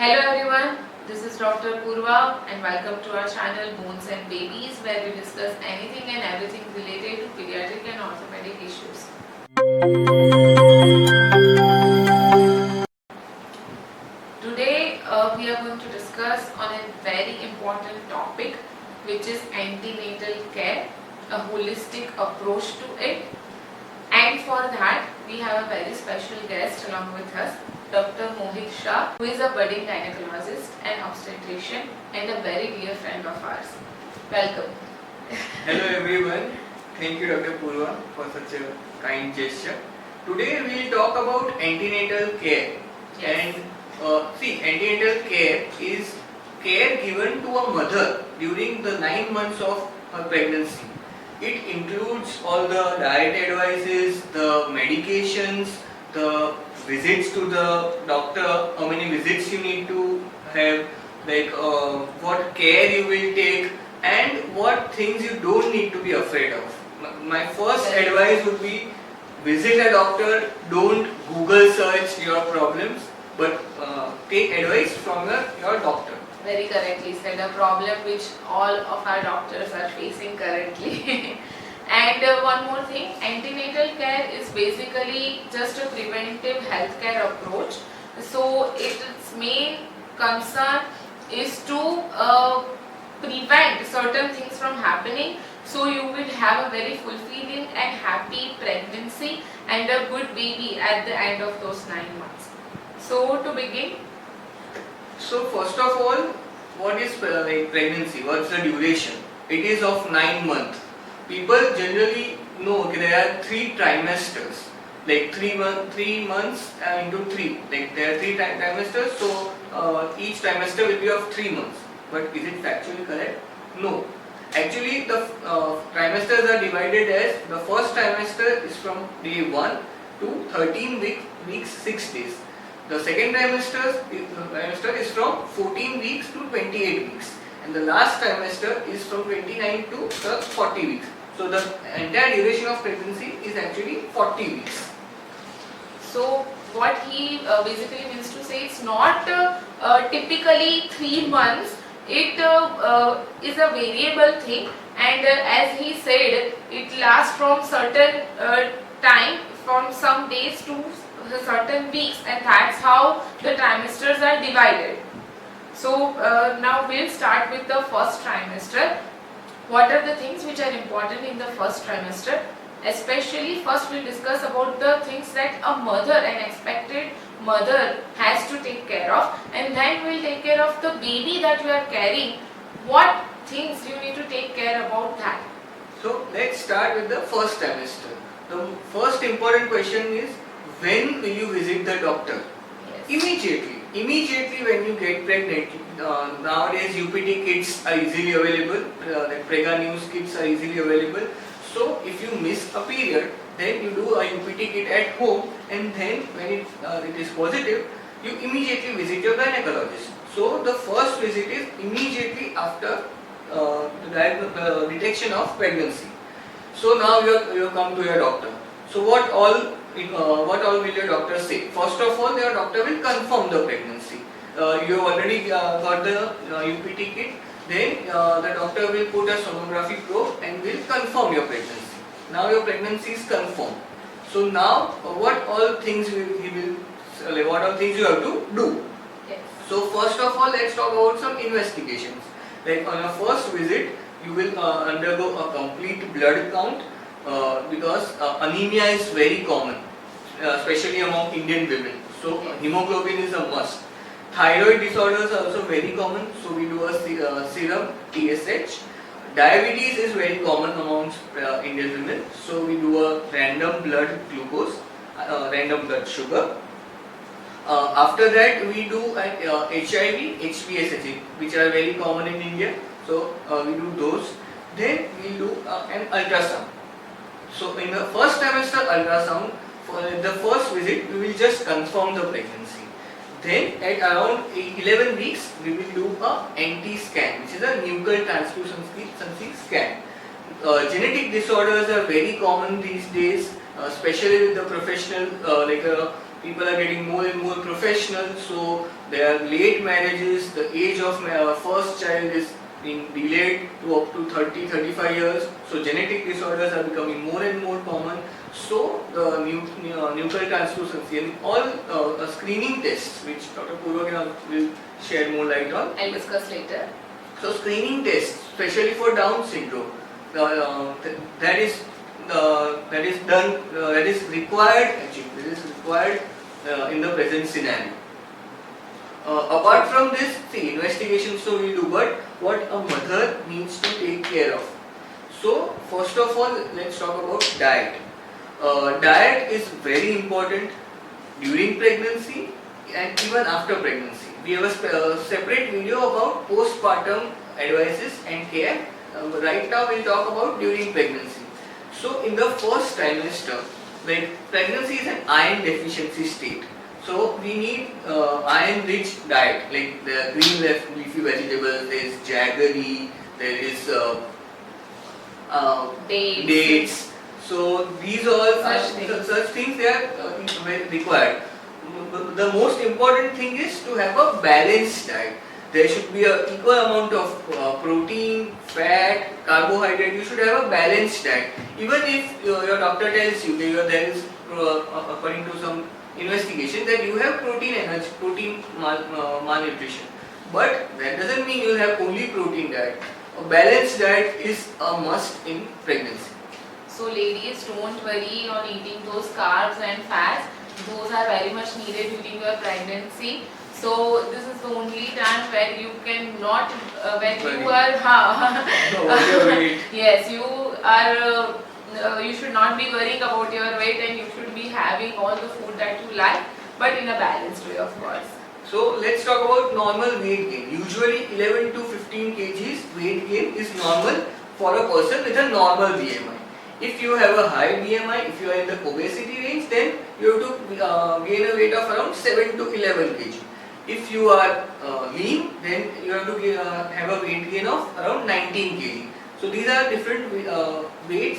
Hello everyone, this is Dr. Purva and welcome to our channel Bones and Babies, where we discuss anything and everything related to pediatric and orthopedic issues. Today we are going to discuss on a very important topic, which is antenatal care, a holistic approach to it. And for that we have a very special guest along with us, Dr. Mohit Shah, who is a budding gynecologist and obstetrician and a very dear friend of ours. Welcome. Hello everyone. Thank you Dr. Purva for such a kind gesture. Today we will talk about antenatal care. Yes. And antenatal care is care given to a mother during the 9 months of her pregnancy. It includes all the diet advices, the medications, the visits to the doctor, how many visits you need to have, what care you will take, and what things you don't need to be afraid of. My first advice would be visit a doctor, don't Google search your problems, but take advice from your doctor. Very correctly said, a problem which all of our doctors are facing currently. And one more thing, antenatal care is basically just a preventive healthcare approach. So its main concern is to prevent certain things from happening, so you will have a very fulfilling and happy pregnancy and a good baby at the end of those 9 months. So to begin, so first of all, what is pregnancy? What's the duration? It is of 9 months. People generally know there are 3 trimesters, like 3 months into 3. Like there are 3 trimesters, so each trimester will be of 3 months. But is it factually correct? No. Actually, the trimesters are divided as the first trimester is from day 1 to 13 weeks 6 days. The second trimester is from 14 weeks to 28 weeks, and the last trimester is from 29 to 40 weeks. So the entire duration of pregnancy is actually 40 weeks. so what he basically means to say, it's not typically 3 months, it is a variable thing, and as he said, it lasts from certain time, from some days to certain weeks, and that's how the trimesters are divided. So now we'll start with the first trimester. What are the things which are important in the first trimester? Especially first we'll discuss about the things that a mother, an expected mother, has to take care of, and then we'll take care of the baby that you are carrying. What things you need to take care about that? So let's start with the first trimester. The first important question is, when will you visit the doctor? Yes. Immediately when you get pregnant. Nowadays UPT kits are easily available, like Prega News kits are easily available. So if you miss a period, then you do a UPT kit at home, and then when it is positive, you immediately visit your gynecologist. So the first visit is immediately after the detection of pregnancy. So now you come to your doctor. So what all will your doctor say? First of all, your doctor will confirm the pregnancy. You have already got the UPT kit. Then the doctor will put a sonography probe and will confirm your pregnancy. Now your pregnancy is confirmed. So now what all things what all things you have to do? Yes. So first of all, let's talk about some investigations. Like on your first visit, you will undergo a complete blood count, because anemia is very common, especially among Indian women. So hemoglobin is a must. Thyroid disorders are also very common, so we do a serum TSH. Diabetes is very common amongst Indian women, so we do a random blood glucose, random blood sugar. After that we do HIV, HPSH, which are very common in India, so we do those. Then we do an ultrasound. So in the first trimester ultrasound, for the first visit we will just confirm the pregnancy. Then at around 11 weeks we will do a NT scan, which is a nuchal translucency scan. Genetic disorders are very common these days, especially with the professional people are getting more and more professional, so there are late marriages, the age of first child is being delayed to up to 30-35 years, so genetic disorders are becoming more and more common. So the nuchal translucency and all screening tests, which Dr. Purva will share more light on. I'll discuss later. So screening tests, especially for Down syndrome, that is required actually. This is required in the present scenario. Apart from this, see, investigations so we do, but what a mother needs to take care of. So first of all, let's talk about diet. Diet is very important during pregnancy and even after pregnancy. We have a separate video about postpartum advices and care. Right now we'll talk about during pregnancy. So in the first trimester, when pregnancy is an iron deficiency state, so we need iron-rich diet, like the green leafy vegetables. There is jaggery, there is dates. So these all such things they are required. The most important thing is to have a balanced diet. There should be an equal amount of protein, fat, carbohydrate. You should have a balanced diet. Even if your doctor tells you that there is, according to some investigation, that you have protein malnutrition, but that doesn't mean you have only protein diet. A balanced diet is a must in pregnancy. So ladies, don't worry on eating those carbs and fats. Those are very much needed during your pregnancy. So this is the only time where you cannot, when you are, yes, you are, you should not be worrying about your weight, and you should be having all the food that you like, but in a balanced way, of course. So let's talk about normal weight gain. Usually 11 to 15 kgs weight gain is normal for a person with a normal BMI. If you have a high BMI, if you are in the obesity range, then you have to gain a weight of around 7 to 11 kg. If you are lean, then you have to have a weight gain of around 19 kg. So these are different weight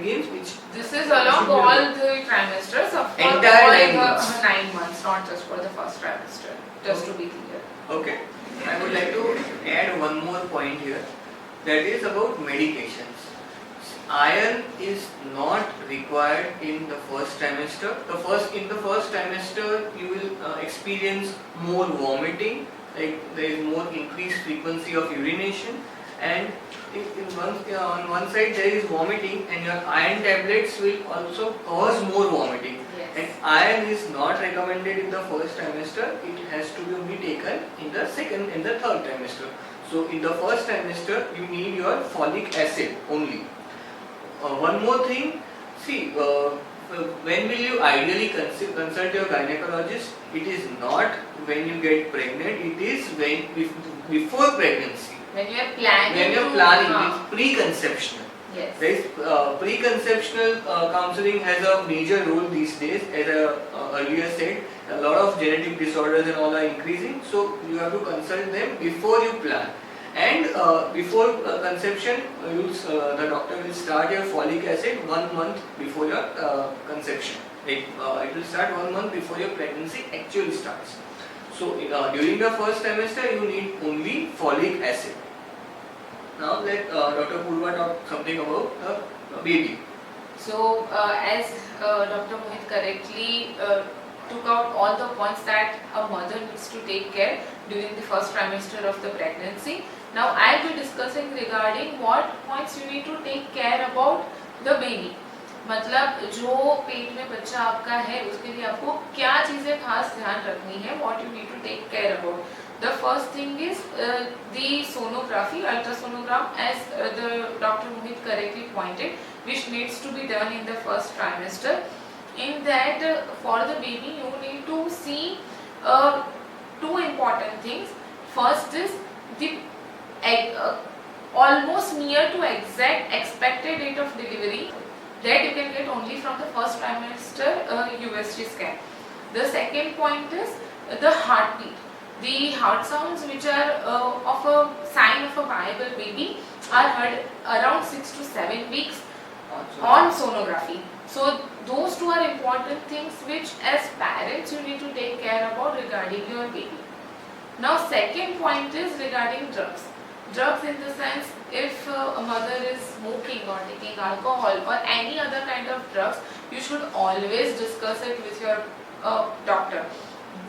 gains which... This is along all the trimesters of entire 9 months. 9 months, not just for the first trimester, just to be clear. Okay. I would like to add one more point here, that is about medications. Iron is not required in the first trimester. In the first trimester, you will experience more vomiting, like there is more increased frequency of urination, and on one side there is vomiting, and your iron tablets will also cause more vomiting. Yes. And iron is not recommended in the first trimester. It has to be only taken in the second and the third trimester. So in the first trimester, you need your folic acid only. One more thing, see, when will you ideally consult your gynecologist? It is not when you get pregnant, it is before pregnancy. When you are planning. When you are planning, it's preconceptional. Yes. There is preconceptional counseling has a major role these days. As I earlier said, a lot of genetic disorders and all are increasing, so you have to consult them before you plan. And before conception, the doctor will start your folic acid 1 month before your conception. It will start 1 month before your pregnancy actually starts. So during the first trimester, you need only folic acid. Now let Dr. Purva talk something about the baby. So as Dr. Mohit correctly took out all the points that a mother needs to take care during the first trimester of the pregnancy. Now I will be discussing regarding what points you need to take care about the baby. मतलब जो पेट में बच्चा आपका है उसके लिए आपको क्या चीजें खास ध्यान रखनी है, what you need to take care about. The first thing is the sonography, ultrasonogram, as the Dr. Mohit correctly pointed, which needs to be done in the first trimester. In that, for the baby, you need to see two important things. First is the almost near to exact expected date of delivery that you can get only from the first trimester USG scan. The second point is the heartbeat. The heart sounds which are of a sign of a viable baby are heard around 6 to 7 weeks on sonography. So those two are important things which as parents you need to take care about regarding your baby. Now second point is regarding drugs. Drugs in the sense if a mother is smoking or taking alcohol or any other kind of drugs, you should always discuss it with your doctor.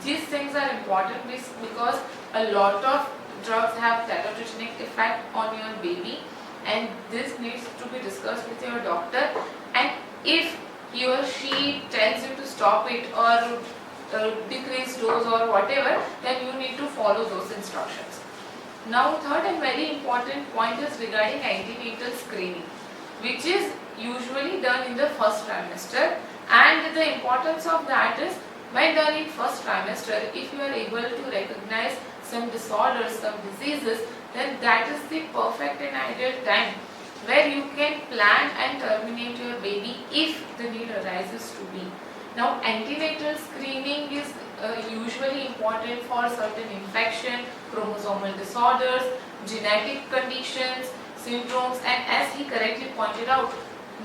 These things are important because a lot of drugs have teratogenic effect on your baby, and this needs to be discussed with your doctor, and if he or she tells you to stop it or decrease dose or whatever, then you need to follow those instructions. Now third and very important point is regarding antenatal screening, which is usually done in the first trimester, and the importance of that is when done in first trimester, if you are able to recognize some disorders, some diseases, then that is the perfect and ideal time where you can plan and terminate your baby if the need arises to be. Now antenatal screening is usually important for certain infection, chromosomal disorders, genetic conditions, syndromes, and as he correctly pointed out,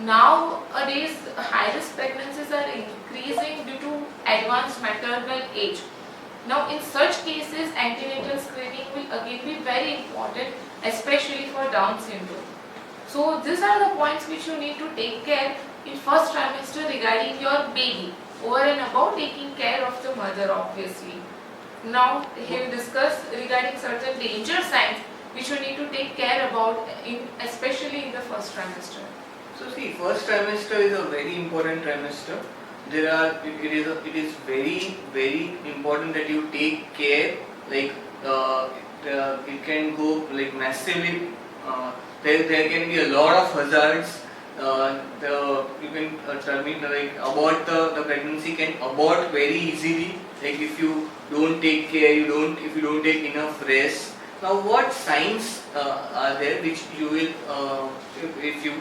nowadays high-risk pregnancies are increasing due to advanced maternal age. Now in such cases antenatal screening will again be very important, especially for Down syndrome. So these are the points which you need to take care in first trimester regarding your baby, over and above taking care of the mother obviously. Now he will discuss regarding certain danger signs which you need to take care about especially in the first trimester. So see, first trimester is a very important trimester. It is very important that you take care. Like it can go like massively. There can be a lot of hazards. You can like abort the pregnancy can abort very easily. Like if you don't take care, if you don't take enough rest. Now what signs are there which you will if you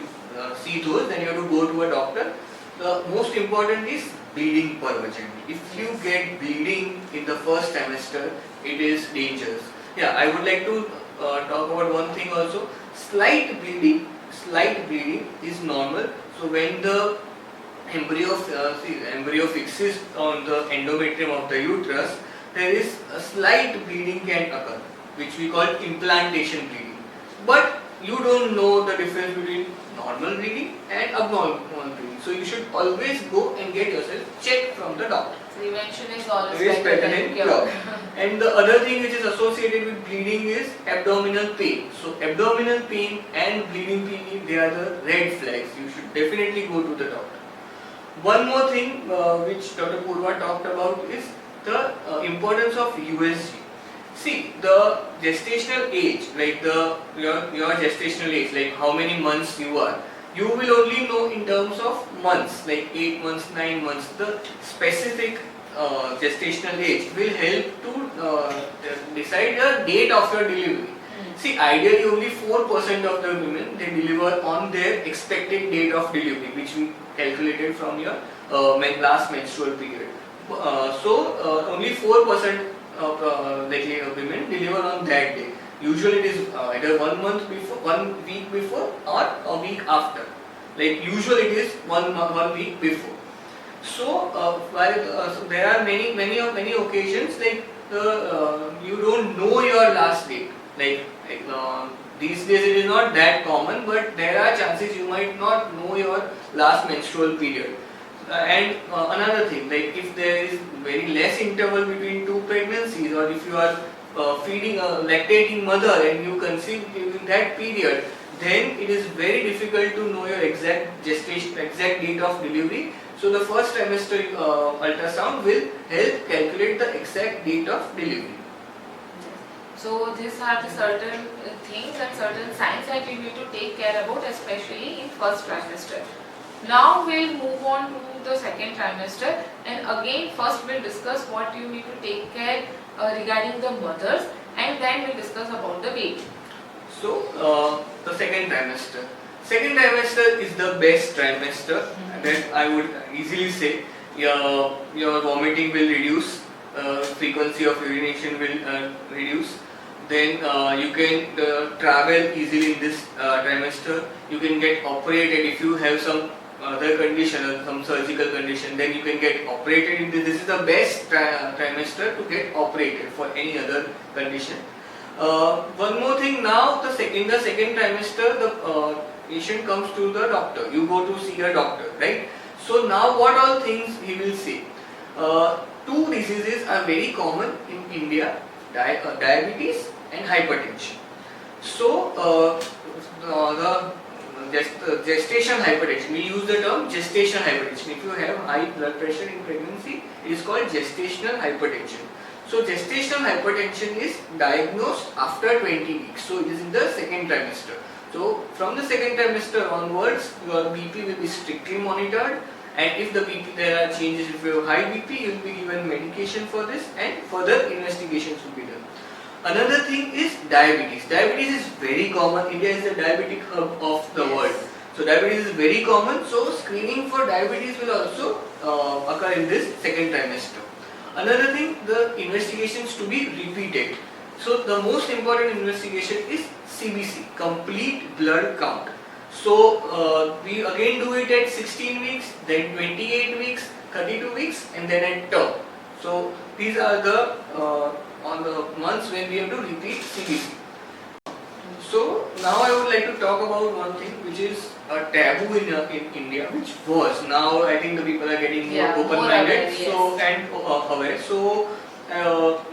see those, then you have to go to a doctor. The most important is bleeding per vagina. If you get bleeding in the first trimester, it is dangerous. Yeah, I would like to talk about one thing also. Slight bleeding is normal. So when the embryo fixes on the endometrium of the uterus, there is a slight bleeding can occur, which we call implantation bleeding. But you don't know the difference between normal bleeding and abnormal bleeding. So you should always go and get yourself checked from the doctor. Prevention is always better than cure. And the other thing which is associated with bleeding is abdominal pain. So abdominal pain and bleeding pain, they are the red flags. You should definitely go to the doctor. One more thing which Dr. Purva talked about is the importance of USG. See, the gestational age, like your gestational age, like how many months you are, you will only know in terms of months, like 8 months, 9 months. The specific gestational age will help to decide the date of your delivery. See, ideally only 4% of the women, they deliver on their expected date of delivery, which we calculated from your last menstrual period. Only 4% of women deliver on that day. Usually it is either 1 month before, 1 week before, or a week after. Like usually it is 1 week before. So, so there are many occasions like you don't know your last date. Like these days it is not that common, but there are chances you might not know your last menstrual period. And another thing, like if there is very less interval between 2 pregnancies, or if you are feeding a lactating mother and you conceive during that period, then it is very difficult to know your exact date of delivery. So the first trimester ultrasound will help calculate the exact date of delivery. So these are the certain things and certain signs that you need to take care about, especially in first trimester. Now we'll move on to the second trimester, and again first we'll discuss what you need to take care regarding the mothers, and then we'll discuss about the baby. So the second trimester. Second trimester is the best trimester. That I would easily say. Your vomiting will reduce, frequency of urination will reduce. Then you can travel easily in this trimester. You can get operated if you have some other condition or some surgical condition, then you can get operated in this. This is the best trimester to get operated for any other condition. One more thing, now in the second trimester, the patient comes to the doctor. You go to see a doctor, right? So now what all things he will say? Two diseases are very common in India, diabetes and hypertension. So the gestation hypertension, we use the term gestation hypertension. If you have high blood pressure in pregnancy, it is called gestational hypertension. So gestational hypertension is diagnosed after 20 weeks. So it is in the second trimester. So from the second trimester onwards, your BP will be strictly monitored, and if the BP, there are changes, if you have high BP, you will be given medication for this and further investigations will be done. Another thing is diabetes. Diabetes is very common. India is the diabetic hub of the world. So diabetes is very common. So screening for diabetes will also occur in this second trimester. Another thing, the investigations to be repeated. So the most important investigation is CBC, complete blood count. So we again do it at 16 weeks, then 28 weeks, 32 weeks, and then at term. So these are the on the months when we have to repeat CBC. So now I would like to talk about one thing which is a taboo in India, which was, now I think the people are getting more open-minded, so and aware. So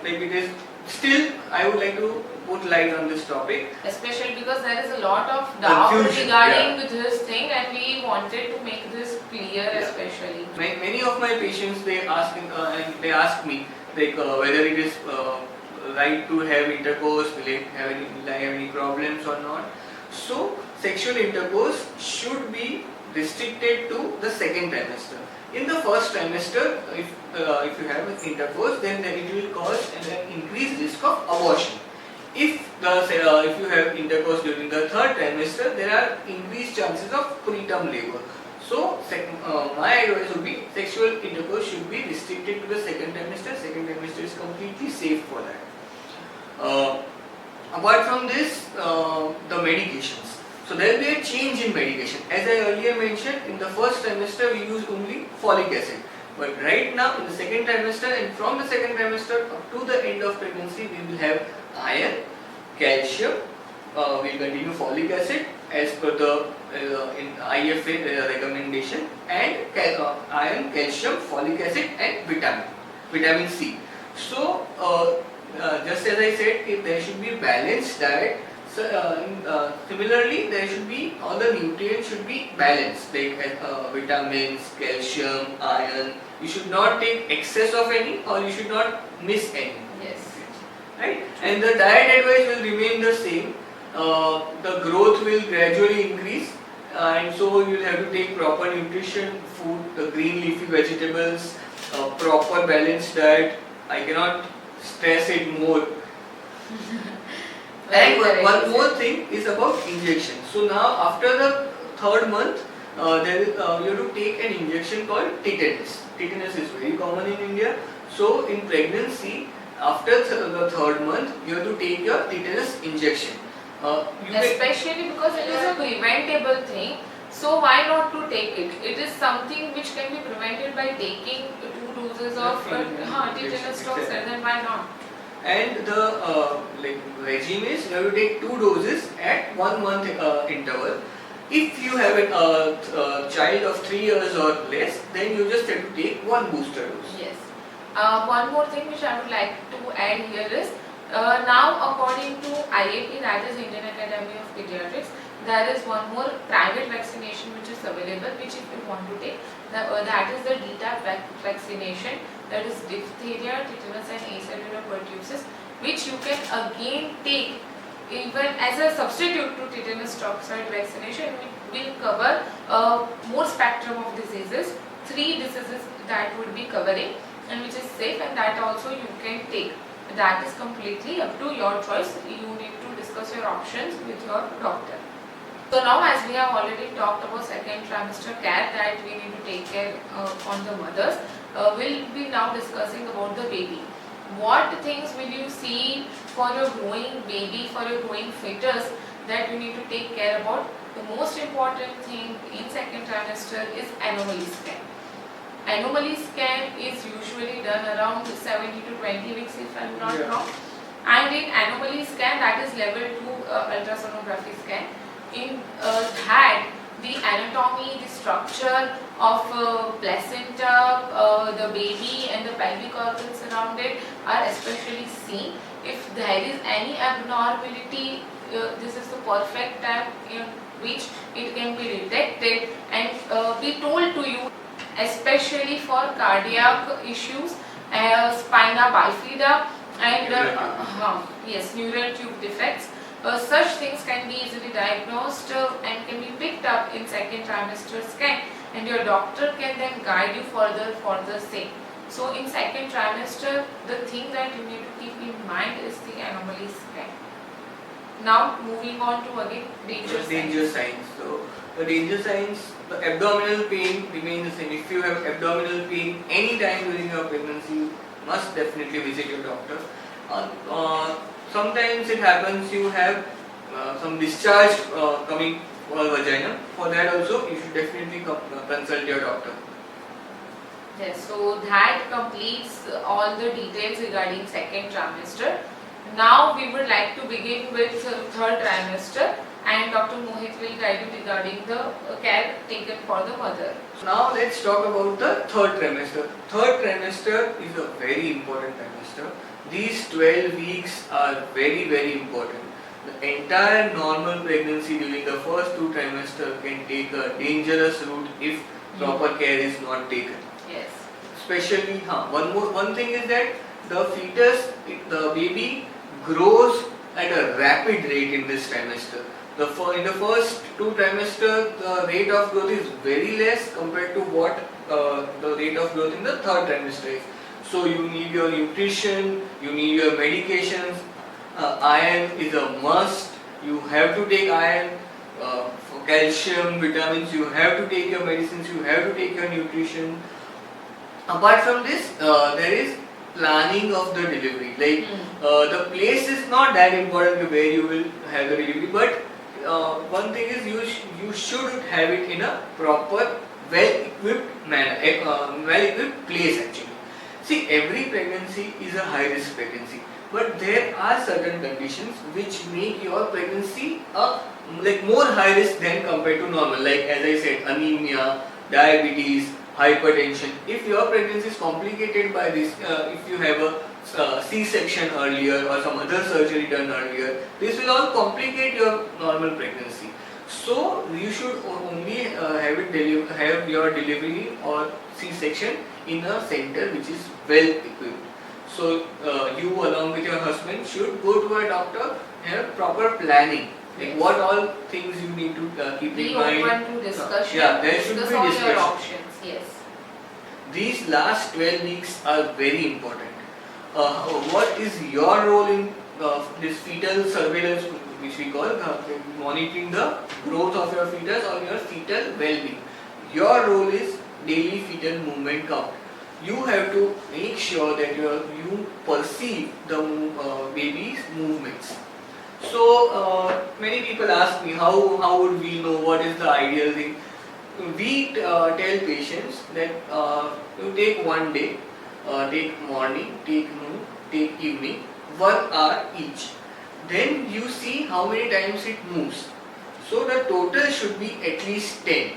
like it is still, I would like to put light on this topic, especially because there is a lot of doubt regarding this thing, and we wanted to make this clear, especially. Many of my patients, they ask me like whether it is right to have intercourse, will I have any problems or not. So sexual intercourse should be restricted to the second trimester. In the first trimester, if you have intercourse, then it will cause an increased risk of abortion. If you have intercourse during the third trimester, there are increased chances of preterm labor. So my advice would be sexual intercourse should be restricted to the second trimester. Second trimester is completely safe for that. Apart from this, the medications. So there will be a change in medication. As I earlier mentioned, in the first trimester we use only folic acid. But right now in the second trimester and from the second trimester up to the end of pregnancy, we will have iron, calcium, we will continue folic acid as per the in IFA recommendation, and iron, calcium, folic acid and vitamin C. So just as I said, if there should be balanced diet. So, similarly, there should be, all the nutrients should be balanced, like vitamins, calcium, iron. You should not take excess of any, or you should not miss any. Yes. Right? And the diet advice will remain the same. The growth will gradually increase, and so you will have to take proper nutrition, food, the green leafy vegetables, proper balanced diet. I cannot stress it more. And one more thing is about injection. So now after the third month, you have to take an injection called tetanus. Tetanus is very common in India. So in pregnancy, after the third month, you have to take your tetanus injection. Especially because it is a preventable thing. So why not to take it? It is something which can be prevented by taking 2 doses of tetanus toxin. Then why not? And the regime is you have to take 2 doses at 1 month interval. If you have a child of 3 years or less, then you just have to take 1 booster dose. Yes. One more thing which I would like to add here is, now according to IAP, that is Indian Academy of Pediatrics, there is one more private vaccination which is available, which if you want to take, that is the DTaP vaccination, that is diphtheria, tetanus and acellular pertussis, which you can again take even as a substitute to tetanus toxoid vaccination. It will cover more spectrum of diseases, 3 diseases that would be covering, and which is safe, and that also you can take. That is completely up to your choice. You need to discuss your options with your doctor. So now, as we have already talked about second trimester care that we need to take care on the mothers, we'll be now discussing about the baby. What things will you see for your growing baby, for your growing fetus, that you need to take care about the most important thing in second trimester is anomaly scan. Anomaly scan is usually done around 70 to 20 weeks if I am not wrong. And in anomaly scan, that is level 2 ultrasonography scan. In that, the anatomy, the structure of placenta, the baby and the pelvic organs around it are especially seen. If there is any abnormality, this is the perfect time in which it can be detected and be told to you, especially for cardiac issues, spina bifida and yes, neural tube defects. Such things can be easily diagnosed and can be picked up in second trimester scan, and your doctor can then guide you further for the same. So in second trimester, the thing that you need to keep in mind is the anomaly scan. Now moving on to again danger signs. So the danger signs, the abdominal pain remains the same. If you have abdominal pain any time during your pregnancy, you must definitely visit your doctor. Sometimes it happens you have some discharge coming for vagina. For that also you should definitely consult your doctor. Yes, so that completes all the details regarding second trimester. Now we would like to begin with third trimester, and Dr. Mohit will guide you regarding the care taken for the mother. Now let's talk about the third trimester. Third trimester is a very important trimester. These 12 weeks are very important. The entire normal pregnancy during the first 2 trimesters can take a dangerous route if proper care is not taken. Yes. Especially, one thing is that the fetus, the baby grows at a rapid rate in this trimester. In the first 2 trimesters, the rate of growth is very less compared to what the rate of growth in the third trimester is. So you need your nutrition, you need your medications. Iron is a must. You have to take iron. For calcium, vitamins, you have to take your medicines, you have to take your nutrition. Apart from this, there is planning of the delivery. Like the place is not that important to where you will have the delivery, but one thing is you should have it in a proper, well-equipped manner, well-equipped place actually. See, every pregnancy is a high-risk pregnancy, but there are certain conditions which make your pregnancy like more high risk than compared to normal. Like as I said, anemia, diabetes, hypertension. If your pregnancy is complicated by this, if you have a C-section earlier or some other surgery done earlier, this will all complicate your normal pregnancy. So you should only have your delivery or C-section in a center which is well equipped. So you along with your husband should go to a doctor and have proper planning. Like what all things you need to keep in mind. Be open to discussion. There should be discussion. Your options. Yes. These last 12 weeks are very important. What is your role in this fetal surveillance, which we call monitoring the growth of your fetus or your fetal well-being? Your role is daily fetal movement count. You have to make sure that you perceive the baby's movements. So many people ask me, how would we know what is the ideal thing? We tell patients that you take one day, take morning, take noon, take evening, 1 hour each. Then you see how many times it moves. So the total should be at least 10.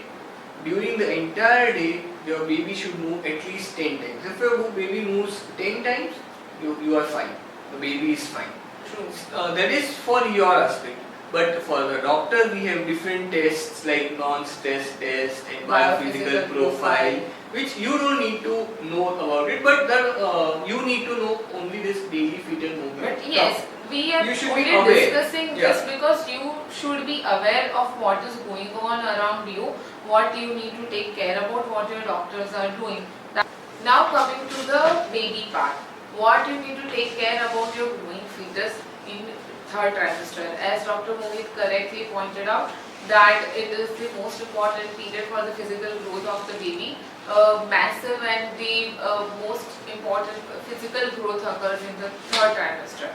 During the entire day, your baby should move at least 10 times. If your baby moves 10 times, you are fine. The baby is fine. True. That is for your aspect. But for the doctor, we have different tests like non-stress test and biophysical profile, which you don't need to know about it, but you need to know only this daily fetal movement. But yes, we are only discussing this because you should be aware of what is going on around you, what you need to take care about, what your doctors are doing. Now coming to the baby part, what you need to take care about your growing fetus in third trimester. As Dr. Mohit correctly pointed out, that it is the most important period for the physical growth of the baby. Massive and the most important physical growth occurs in the third trimester.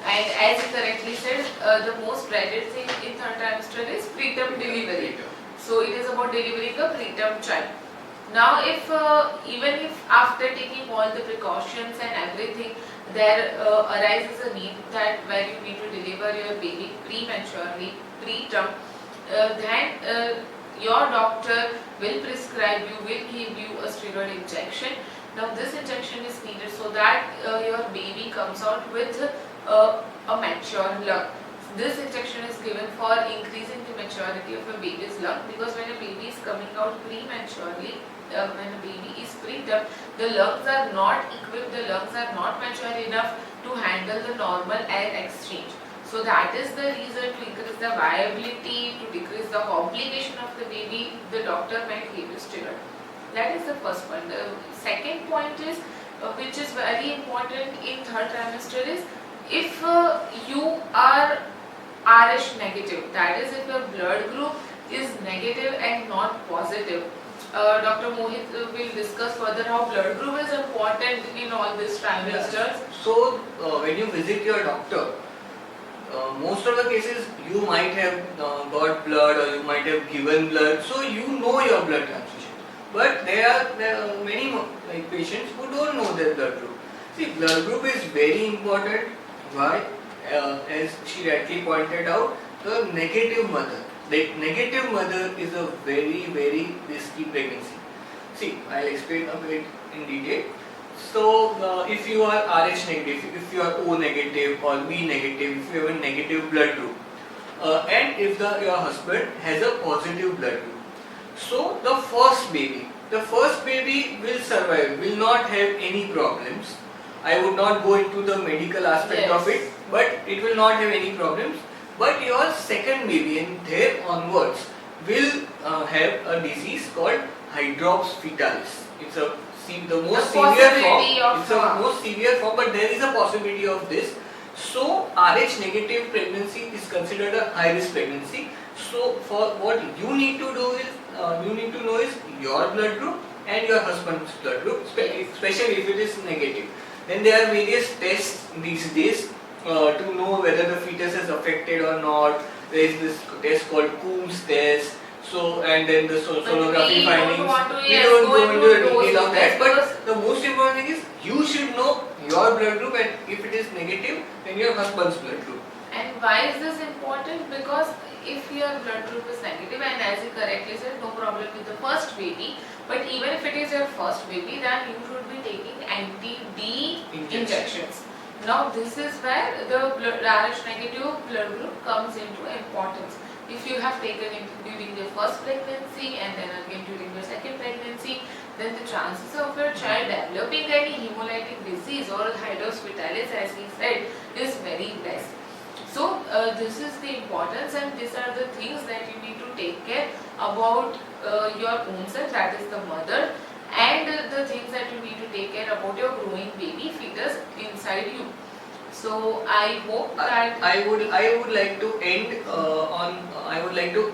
And as you correctly said, the most dreaded thing in third trimester is preterm delivery. So it is about delivering a preterm child. Now, if even if after taking all the precautions and everything, there arises a need that where you need to deliver your baby prematurely, preterm, then your doctor will prescribe you, will give you a steroid injection. Now, this injection is needed so that your baby comes out with a mature lung. This injection is given for increasing the maturity of a baby's lung, because when a baby is coming out prematurely, when a baby is preterm, the lungs are not equipped, the lungs are not mature enough to handle the normal air exchange. So that is the reason, to increase the viability, to decrease the complication of the baby, the doctor might give you steroid. That is the first point. The second point is, which is very important in third trimester, is if you are RH negative, that is if your blood group is negative and not positive. Dr. Mohit will discuss further how blood group is important in all these trimesters. Yes. So when you visit your doctor, most of the cases you might have got blood, or you might have given blood, so you know your blood transfusion. But there are many patients who don't know their blood group. See, blood group is very important. Why? As she rightly pointed out, the negative mother. The negative mother is a very, very risky pregnancy. See, I'll explain a bit in detail. So, if you are Rh negative, if you are O negative or B negative, if you have a negative blood group, and if your husband has a positive blood group, so the first baby will survive, will not have any problems. I would not go into the medical aspect of it, but it will not have any problems. But your second baby and there onwards will have a disease called hydrops fetalis. It's the most severe form. It's a most severe form, but there is a possibility of this. So Rh negative pregnancy is considered a high risk pregnancy. So for what you need to do is you need to know is your blood group and your husband's blood group, especially if it is negative. Then there are various tests these days to know whether the fetus is affected or not. There is this test called Coombs test. So, and then the sonography findings. We don't go into the detail of that. But the most important thing is you should know your blood group, and if it is negative, then your husband's blood group. And why is this important? Because if your blood group is negative, and as you correctly said, no problem with the first baby, but even if it is your first baby, then you should be taking anti-D injections. Now this is where the Rh negative blood group comes into importance. If you have taken it during your first pregnancy and then again during your second pregnancy, then the chances of your child developing any hemolytic disease or hydrops fetalis, as we said, is very less. So this is the importance, and these are the things that you need to take care about your own self, that is the mother, and the things that you need to take care about your growing baby fetus inside you. So I hope that I would like to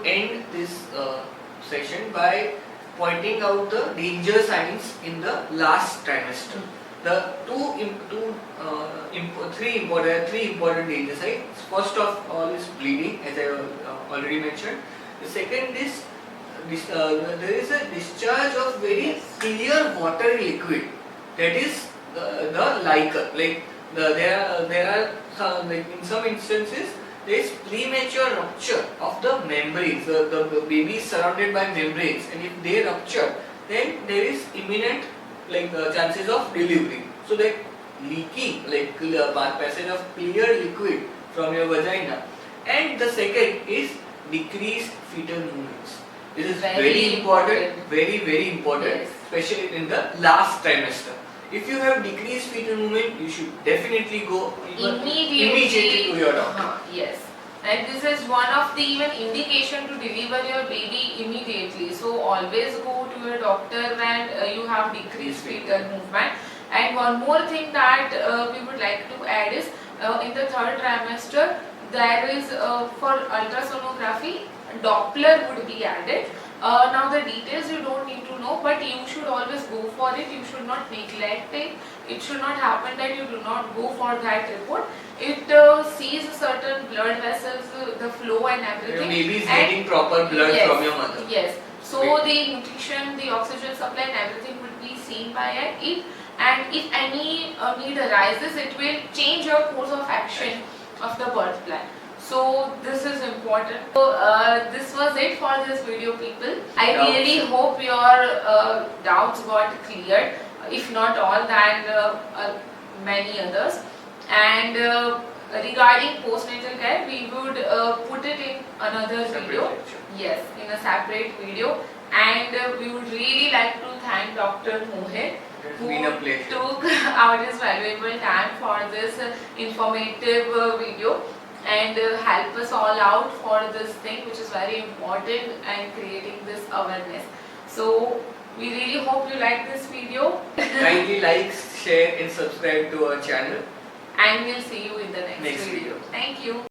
end this session by pointing out the danger signs in the last trimester. The three important danger signs. First of all is bleeding, as I already mentioned. The second is there is a discharge of very clear watery liquid, that is the liquor. There are in some instances there is premature rupture of the membranes. The baby is surrounded by membranes, and if they rupture, then there is imminent chances of delivery. So that leaking, passage of clear liquid from your vagina. And the second is decreased fetal movements. This is very important, very important, yes, especially in the last trimester. If you have decreased fetal movement, you should definitely go immediately to your doctor. Yes, and this is one of the even indication to deliver your baby immediately. So always go to your doctor when you have decreased fetal movement. And one more thing that we would like to add is in the third trimester there is for ultrasonography Doppler would be added. Now the details you don't need to know, but you should always go for it. You should not neglect it. It should not happen that you do not go for that report. It sees certain blood vessels, the flow and everything. Your baby is getting proper blood yes, from your mother. Yes. So the nutrition, the oxygen supply and everything will be seen by it. And if any need arises, it will change your course of action of the birth plan. So this is important. So this was it for this video, people. I really hope your doubts got cleared. If not all, then many others. And regarding postnatal care, we would put it in another video. Yes, in a separate video. And we would really like to thank Dr. Mohit, who took out his valuable time for this informative video and help us all out for this thing, which is very important, and creating this awareness. So we really hope you like this video. Kindly like, share and subscribe to our channel. And we'll see you in the next video. Video. Thank you.